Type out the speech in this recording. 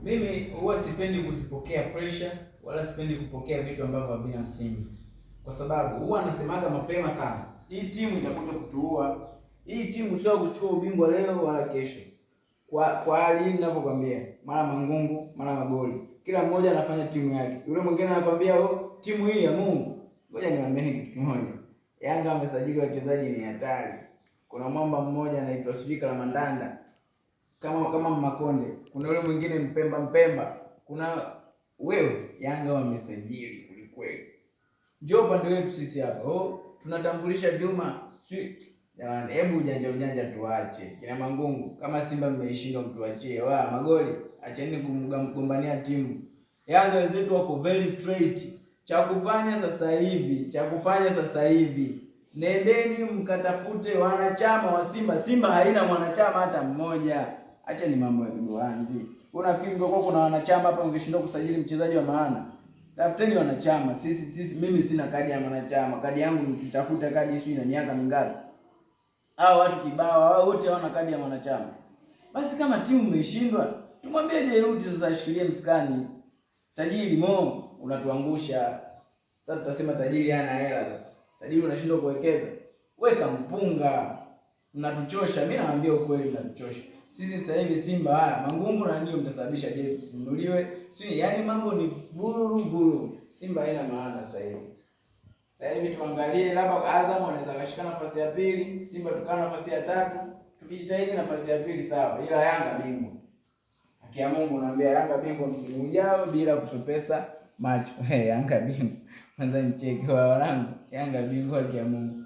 Mimi huwa sipendi kuzipokea pressure wala sipendi kupokea vitu ambavyo havina msingi, kwa sababu huwa nasemaga mapema sana, hii timu itakuja kutuua. Hii timu sio kuchukua ubingwa leo wala kesho. Kwa hali hii ninavyokuambia, mara Mangungu, mara Magoli, kila mmoja anafanya timu yake. Yule mwingine anakuambia timu hii ya Mungu. Ngoja niwaambie kitu kimoja, Yanga amesajili wachezaji ni hatari. Kuna mwamba mmoja anaitwa Sujika Mandanda kama Makonde, kuna yule mwingine Mpemba, kuna wewe. Yanga wamesajili kulikweli. Njoo upande wetu sisi hapa, tunatambulisha vyuma. Jamani, hebu ujanja tuache. Kina Mangungu, kama Simba mmeishindwa mtuachie. Magoli, acheni kumgombania timu. Yanga wenzetu wako very straight. Cha kufanya sasa hivi, nendeni mkatafute wanachama wa Simba. Simba haina mwanachama hata mmoja. Acha ni mambo ya bigoanzi. Unafikiri ingekuwa kuna wanachama hapa ungeshindwa kusajili mchezaji wa maana? Tafuteni wanachama. Mimi sina kadi ya mwanachama. Kadi yangu nikitafuta kadi sio ina miaka mingapi? Hao watu kibao, hao wote hawana kadi ya mwanachama. Basi kama timu imeshindwa, tumwambie Jeruti sasa ashikilie mskani. Tajiri Mo, unatuangusha. Sasa tutasema tajiri hana hela sasa. Tajiri unashindwa kuwekeza. Weka mpunga. Mnatuchosha. Mimi naambia ukweli, mnatuchosha. Sisi sasa hivi Simba Mangungu na ndio mtasababisha jezi sinunuliwe. Yaani mambo ni vuru. Simba haina maana sasa hivi. Sasa hivi tuangalie, labda Azam anaweza kashika nafasi ya pili, Simba tukaa nafasi ya tatu. Tukijitahidi nafasi ya pili sawa, ila Yanga bingwa. Haki ya Mungu naambia Yanga bingwa msimu ujao bila kupepesa macho. Yanga bingwa. Kwanza mcheke wa wanangu, Yanga bingwa haki ya Mungu.